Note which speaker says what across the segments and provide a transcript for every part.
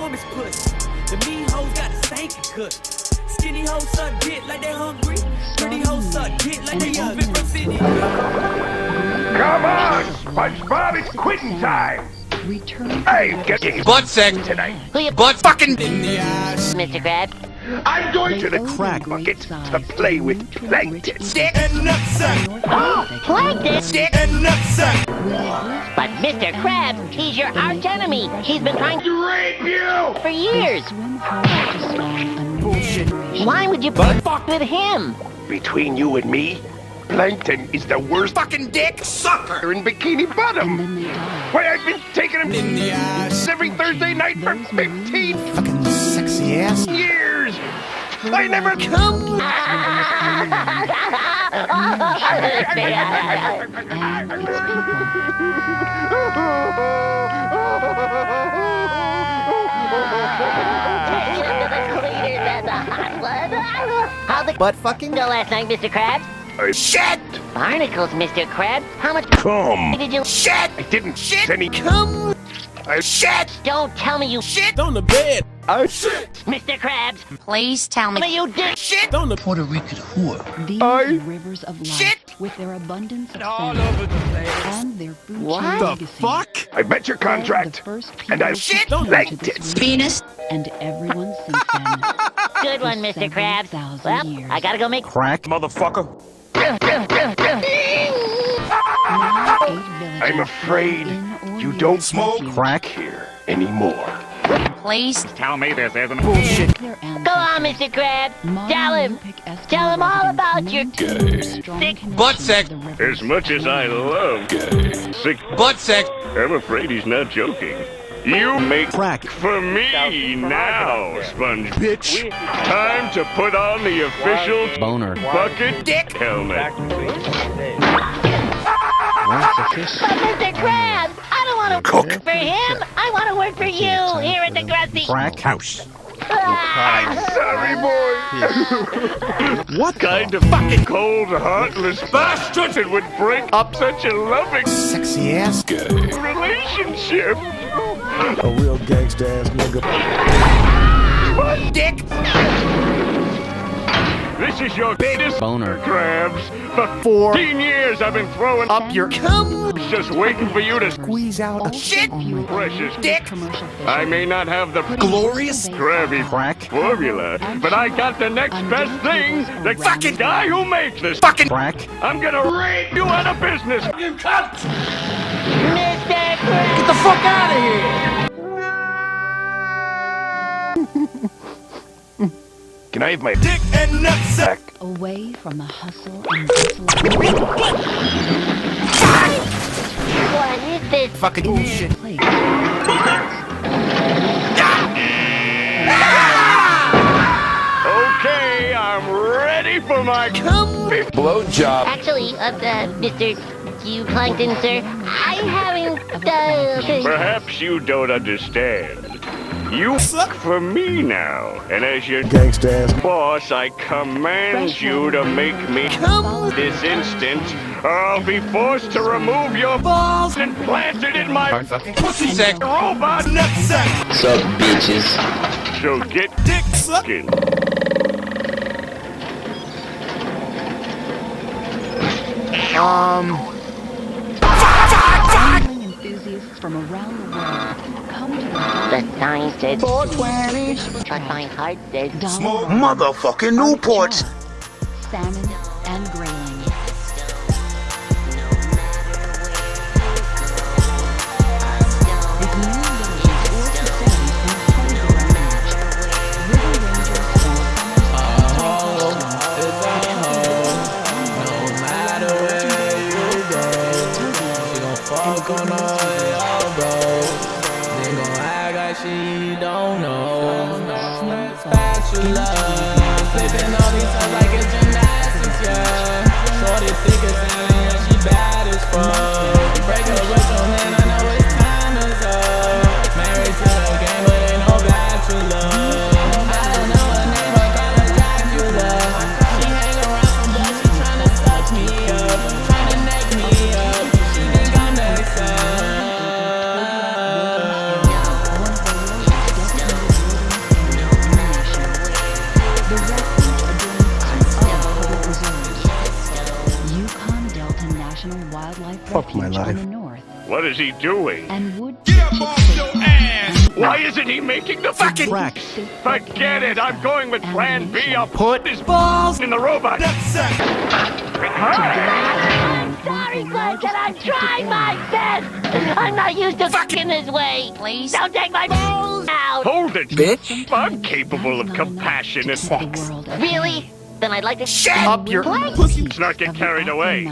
Speaker 1: enormous pussy. The mean hoes got a stanky cook. Skinny hoes suck dick like they hungry. Pretty hoes suck dick like they young. From city.
Speaker 2: Come on, SpongeBob, it's quitting time. Hey, get your
Speaker 3: butt sack
Speaker 2: tonight.
Speaker 4: Who you
Speaker 3: butt fucking
Speaker 1: In the ass.
Speaker 4: Mr. Krabs?
Speaker 2: I'm going to the crack bucket to play with plankton.
Speaker 1: Stick and nutsack.
Speaker 4: Oh, Plankton!
Speaker 1: Stick and nutsack.
Speaker 4: But Mr. Krabs, he's your arch enemy. He's been trying to
Speaker 2: Rape you!
Speaker 4: for years.
Speaker 1: Bullshit.
Speaker 4: Why would you fuck with him?
Speaker 2: Between you and me, Plankton is the worst
Speaker 3: fucking dick sucker.
Speaker 2: in Bikini Bottom. Why, I've been taking him
Speaker 1: In the ass.
Speaker 2: every Thursday night for 15
Speaker 3: Fucking sexy ass.
Speaker 2: years. I never come.
Speaker 4: How'd the
Speaker 3: Butt fucking
Speaker 4: go last night, Mr. Krabs?
Speaker 3: shit.
Speaker 4: Barnacles, Mr. Krabs. How much
Speaker 2: Come.
Speaker 4: did you
Speaker 3: Shit.
Speaker 2: I didn't
Speaker 3: Shit.
Speaker 2: any.
Speaker 3: Come.
Speaker 2: I
Speaker 3: Shit.
Speaker 4: Don't tell me you
Speaker 3: Shit.
Speaker 1: On the bed.
Speaker 2: I shit.
Speaker 4: Mr. Krabs.
Speaker 5: Please tell
Speaker 4: What
Speaker 5: me.
Speaker 4: you did?
Speaker 3: Shit.
Speaker 1: On the
Speaker 6: Puerto Rican whore.
Speaker 7: These
Speaker 2: I-
Speaker 7: rivers of life,
Speaker 3: Shit.
Speaker 7: with their abundance of
Speaker 1: all
Speaker 7: salmon
Speaker 1: over the place.
Speaker 7: and their food
Speaker 4: What?
Speaker 7: chain
Speaker 4: The
Speaker 7: legacy,
Speaker 3: Fuck.
Speaker 2: I met your
Speaker 7: they're
Speaker 2: contract,
Speaker 7: the first
Speaker 2: and I
Speaker 7: people
Speaker 3: Shit.
Speaker 7: to
Speaker 2: liked
Speaker 7: come to
Speaker 2: it.
Speaker 7: this region,
Speaker 5: Penis.
Speaker 7: and everyone since then.
Speaker 4: Good one,
Speaker 7: For
Speaker 4: Mr. Krabs.
Speaker 7: 7,000
Speaker 4: Well,
Speaker 7: years.
Speaker 4: I gotta go make.
Speaker 3: Crack, motherfucker.
Speaker 7: Now, 8
Speaker 2: I'm
Speaker 7: villages
Speaker 2: afraid
Speaker 7: in or
Speaker 2: you
Speaker 7: near
Speaker 2: don't smoke
Speaker 7: refuge.
Speaker 3: Crack.
Speaker 2: here anymore.
Speaker 5: Please.
Speaker 6: Tell me this isn't
Speaker 1: Bullshit.
Speaker 7: Their
Speaker 4: Go on,
Speaker 7: ancestors.
Speaker 4: Mr. Krabs.
Speaker 7: Modern
Speaker 4: Tell him.
Speaker 7: Olympic Eskimo
Speaker 4: Tell him all
Speaker 7: residents
Speaker 4: about your
Speaker 7: maintain a strong
Speaker 4: thick
Speaker 7: connection
Speaker 3: butt
Speaker 7: to
Speaker 3: sack.
Speaker 7: the rivers
Speaker 6: As much as I
Speaker 7: and
Speaker 6: love sick,
Speaker 3: Butt sack.
Speaker 6: I'm afraid he's not joking. You make
Speaker 3: Crack.
Speaker 6: for me now, Sponge Bitch. Time to put on the official
Speaker 3: Boner.
Speaker 6: bucket dick helmet.
Speaker 4: But Mr. Krabs, I don't want to
Speaker 3: Cook.
Speaker 4: work for him. I want to work for you here at the Krusty.
Speaker 3: Crack house.
Speaker 4: Ah!
Speaker 2: Sorry, boy.
Speaker 6: What kind of fucking cold, heartless bastard it would break up such a loving
Speaker 3: Sexy ass.
Speaker 6: relationship?
Speaker 8: A real gangsta ass nigga.
Speaker 3: Dick.
Speaker 6: This is your biggest
Speaker 3: Boner.
Speaker 6: crabs. For 14 years I've been throwing up
Speaker 3: Your cum.
Speaker 6: just waiting for you to
Speaker 3: Squeeze out a shit.
Speaker 6: precious
Speaker 3: dick.
Speaker 7: commercial fish.
Speaker 6: I may not have the
Speaker 3: Glorious
Speaker 6: crabby
Speaker 3: Crack.
Speaker 6: formula, but I got the next best thing. The fucking guy who makes this.
Speaker 3: Fucking crack.
Speaker 6: I'm gonna rape you out of business. You cunt!
Speaker 4: Mr. Krabs.
Speaker 3: Get the fuck out of here.
Speaker 2: Can I have my
Speaker 1: Dick and nutsack.
Speaker 7: Away from the hustle and bustle of
Speaker 4: What is this?
Speaker 3: Fucking bullshit.
Speaker 7: the place.
Speaker 6: Okay, I'm ready for my
Speaker 2: blowjob?
Speaker 4: Actually, Mr. You Plankton, sir, I haven't,
Speaker 6: Perhaps you don't understand. You suck for me now, and as your
Speaker 8: Gangsta ass.
Speaker 6: boss, I command you to make me come this instant, or I'll be forced to remove your balls and plant it in my
Speaker 3: Pussy sack.
Speaker 6: robot
Speaker 1: Nutsack.
Speaker 9: Sup, bitches.
Speaker 6: So get
Speaker 1: Dick sucking.
Speaker 7: Gambling enthusiasts from around the world come to
Speaker 4: The sign said 420. But my heart says
Speaker 7: dollar
Speaker 3: Motherfucking Newports.
Speaker 7: salmon and grayling. With no villages or facilities in the river rangers spend
Speaker 1: Fuck on her elbow. They gon' act like she don't know. Spatula. Flipping all these times like it's gymnastics, yeah. Shorty thick as hell, yeah, she bad as fuck. Break her with your man, I know it's time is up. Married to the game, but ain't no bachelor. I don't know her name, but call her Dracula. She hang around some blood, she tryna suck me up. Tryna neck me up. She think I'm next up.
Speaker 8: life.
Speaker 7: the north,
Speaker 6: What is he doing?
Speaker 7: and would
Speaker 6: Get up off your ass! Why isn't he making the fucking
Speaker 8: Crack.
Speaker 6: Forget it! I'm going with Plan B. I'll put his balls in the robot.
Speaker 4: Sorry, Clinton, I'm trying my best. I'm not used to fucking this way.
Speaker 5: Please.
Speaker 4: Don't take my balls out.
Speaker 6: Hold it, bitch! I'm capable of compassionate sex.
Speaker 4: Really? Then I'd like to
Speaker 3: Shut up your
Speaker 6: Let's not get carried away.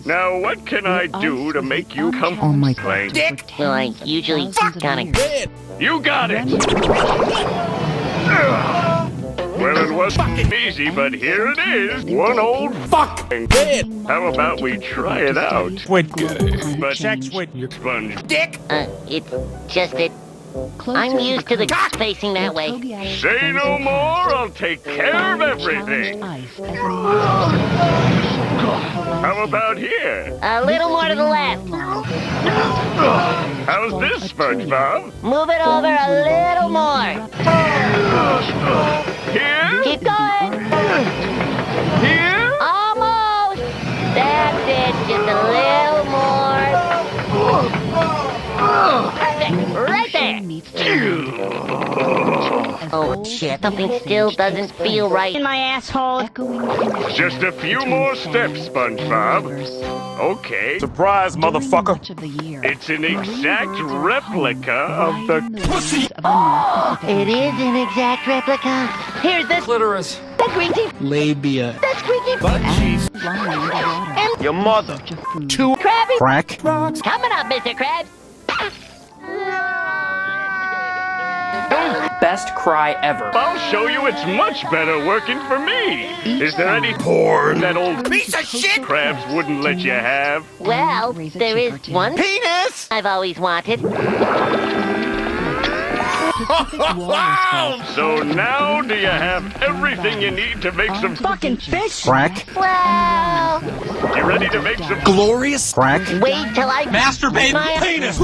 Speaker 6: Now, what can I do to make you come?
Speaker 7: Oh my
Speaker 6: Clank?
Speaker 3: dick.
Speaker 4: Well, I usually kind of.
Speaker 6: You got it! Well, it wasn't easy, but here it is. One old fucking bit. How about we try it out? But sex with your sponge.
Speaker 3: Dick.
Speaker 4: It's just that I'm used to the facing that way.
Speaker 6: Say no more, I'll take care of everything. How about here?
Speaker 4: A little more to the left.
Speaker 6: How's this, SpongeBob?
Speaker 4: Move it over a little more.
Speaker 6: Here?
Speaker 4: Keep going.
Speaker 6: Here?
Speaker 4: Almost. That's it. Just a little more. Perfect. Right there. Oh, shit. Something still doesn't feel right in my asshole.
Speaker 6: Just a few more steps, SpongeBob. Okay.
Speaker 7: Surprise, motherfucker!
Speaker 6: It's an exact replica of the
Speaker 7: pussy.
Speaker 4: It is an exact replica. Here's the
Speaker 3: Clitoris.
Speaker 4: the squeaky,
Speaker 1: Labia.
Speaker 4: the squeaky,
Speaker 3: Your mother.
Speaker 8: Two.
Speaker 4: Krabby.
Speaker 8: Crack.
Speaker 4: Coming up, Mr. Krabs.
Speaker 9: Best cry ever.
Speaker 6: I'll show you it's much better working for me. Is there any porn that old
Speaker 3: Piece of shit.
Speaker 6: Krabs wouldn't let you have?
Speaker 4: Well, there is one
Speaker 3: Penis.
Speaker 4: I've always wanted.
Speaker 6: So now do you have everything you need to make some
Speaker 4: Fucking fish.
Speaker 8: Crack.
Speaker 4: Well,
Speaker 6: You ready to make some
Speaker 8: Glorious. Crack.
Speaker 4: wait till I
Speaker 3: Masturbate.
Speaker 4: my
Speaker 3: Penis.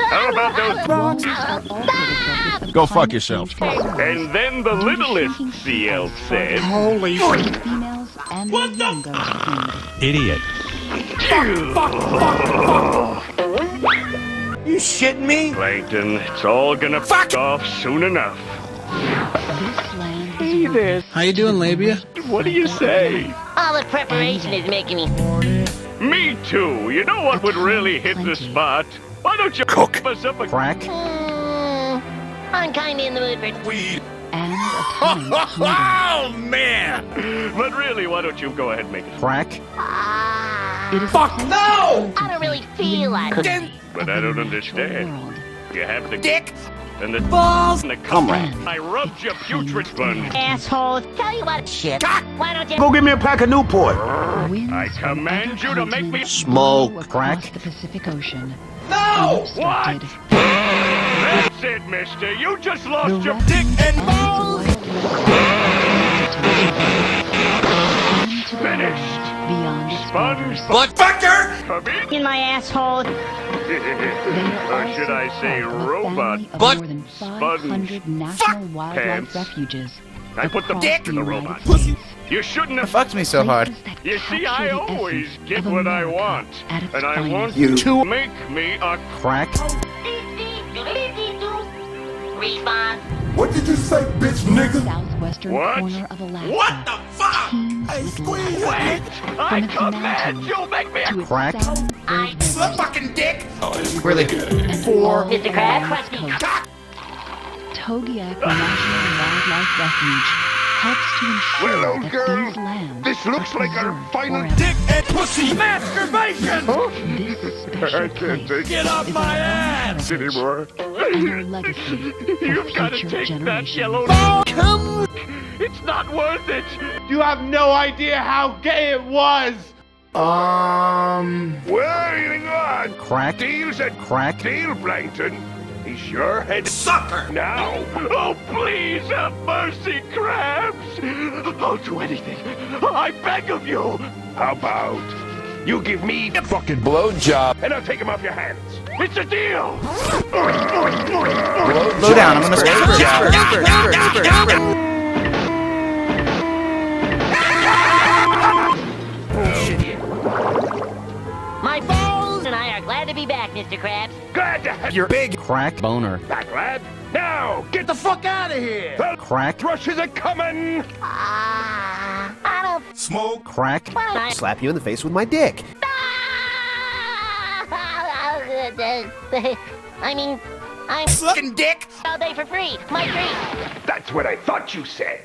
Speaker 6: How about those?
Speaker 4: Stop!
Speaker 8: Go fuck yourself.
Speaker 6: And then the littlest CL said,
Speaker 8: Holy
Speaker 7: Females and their younger
Speaker 8: idiot.
Speaker 3: You shitting me?
Speaker 6: Plankton, it's all gonna fuck off soon enough.
Speaker 7: This land is
Speaker 1: How you doing, Labia?
Speaker 6: What do you say?
Speaker 4: All the preparation is making me.
Speaker 6: Me too. You know what would really hit the spot? Why don't you cook us up a
Speaker 8: Crack.
Speaker 4: I'm kinda in the mood for
Speaker 6: weed?
Speaker 7: and a time of hunger.
Speaker 6: Oh man! But really, why don't you go ahead and make it?
Speaker 8: Crack.
Speaker 7: It is
Speaker 3: Fuck no!
Speaker 4: I don't really feel like it.
Speaker 6: But I don't understand.
Speaker 7: world.
Speaker 6: You have the
Speaker 3: Dick.
Speaker 6: and the balls and the
Speaker 8: Comrade.
Speaker 6: I rubbed your putrid sponge.
Speaker 4: Asshole. Tell you what, shit. Why don't you
Speaker 3: Go get me a pack of Newport.
Speaker 7: Winds
Speaker 6: I
Speaker 7: from
Speaker 6: command you to make me
Speaker 7: continents
Speaker 8: Smoke.
Speaker 7: blow across
Speaker 8: Crack.
Speaker 7: the Pacific Ocean.
Speaker 6: No! What?
Speaker 7: Unobstructed.
Speaker 6: That's it, mister. You just
Speaker 7: The
Speaker 6: lost your
Speaker 7: refuge
Speaker 6: dick and
Speaker 7: and
Speaker 6: balls. Finished.
Speaker 7: beyond its borders.
Speaker 6: Sponge
Speaker 3: Butt fucker.
Speaker 6: come in.
Speaker 4: in my asshole?
Speaker 7: They are
Speaker 6: Or
Speaker 7: also
Speaker 6: should I say
Speaker 7: part of a
Speaker 6: robot?
Speaker 7: family of
Speaker 3: Butt
Speaker 7: more than
Speaker 6: sponge.
Speaker 7: 500 national wildlife
Speaker 6: pants.
Speaker 7: refuges.
Speaker 6: I put the
Speaker 7: across
Speaker 6: dick in the
Speaker 7: United
Speaker 6: robot.
Speaker 7: States.
Speaker 6: You shouldn't have
Speaker 3: Fucked me so hard.
Speaker 7: Places that
Speaker 6: You see,
Speaker 7: capture
Speaker 6: I
Speaker 7: the
Speaker 6: always
Speaker 7: essence
Speaker 6: get
Speaker 7: of
Speaker 6: what I
Speaker 7: America
Speaker 6: want.
Speaker 7: at its
Speaker 6: And I
Speaker 7: finest.
Speaker 6: want
Speaker 8: You.
Speaker 6: to make me a
Speaker 8: Crack.
Speaker 4: Respawn.
Speaker 8: What did you say, bitch nigga?
Speaker 7: Southwestern
Speaker 6: What?
Speaker 7: corner of Alaska.
Speaker 6: What the fuck?
Speaker 7: Teems with life.
Speaker 6: Wait! I
Speaker 7: From its
Speaker 6: command
Speaker 7: mountains
Speaker 6: you make me a
Speaker 7: to its
Speaker 8: Crack.
Speaker 7: southern bird
Speaker 3: Fucking dick.
Speaker 8: Where they?
Speaker 7: four
Speaker 4: Mr. Krabs, trust me.
Speaker 7: Togiak National Wildlife Refuge helps to ensure
Speaker 2: Well, old
Speaker 7: that
Speaker 2: girl,
Speaker 7: these lands
Speaker 2: this looks
Speaker 7: are
Speaker 2: like our
Speaker 7: preserved
Speaker 2: final
Speaker 7: forever.
Speaker 2: dick
Speaker 6: and pussy masturbation!
Speaker 7: This special place
Speaker 6: Get off
Speaker 7: is
Speaker 6: my
Speaker 7: a
Speaker 6: ass
Speaker 7: heritage
Speaker 6: anymore.
Speaker 7: and a legacy
Speaker 6: You've
Speaker 7: for
Speaker 6: got to
Speaker 7: future
Speaker 6: take that
Speaker 7: generations.
Speaker 6: yellow. It's not worth it.
Speaker 3: You have no idea how gay it was.
Speaker 2: Where on?
Speaker 8: Crack.
Speaker 2: Deal's a
Speaker 8: Crack.
Speaker 2: deal, Plankton. He sure had
Speaker 6: Sucker!
Speaker 2: now.
Speaker 6: Oh, please have mercy, Krabs! I'll do anything. I beg of you.
Speaker 2: How about you give me a
Speaker 3: Fucking blowjob.
Speaker 2: and I'll take him off your hands.
Speaker 6: It's a deal.
Speaker 3: Slow down. I'm gonna
Speaker 4: My balls and I are glad be back, Mr. Krabs.
Speaker 2: Glad to have
Speaker 3: Your big crack boner.
Speaker 2: back, lad. Now, get the fuck out of here! The
Speaker 3: Crack.
Speaker 2: rushes are coming!
Speaker 4: I don't...
Speaker 3: Smoke. Crack.
Speaker 9: Slap you in the face with my dick.
Speaker 4: I mean, I'm
Speaker 3: Sucking dick.
Speaker 4: all day for free. My treat.
Speaker 2: That's what I thought you said.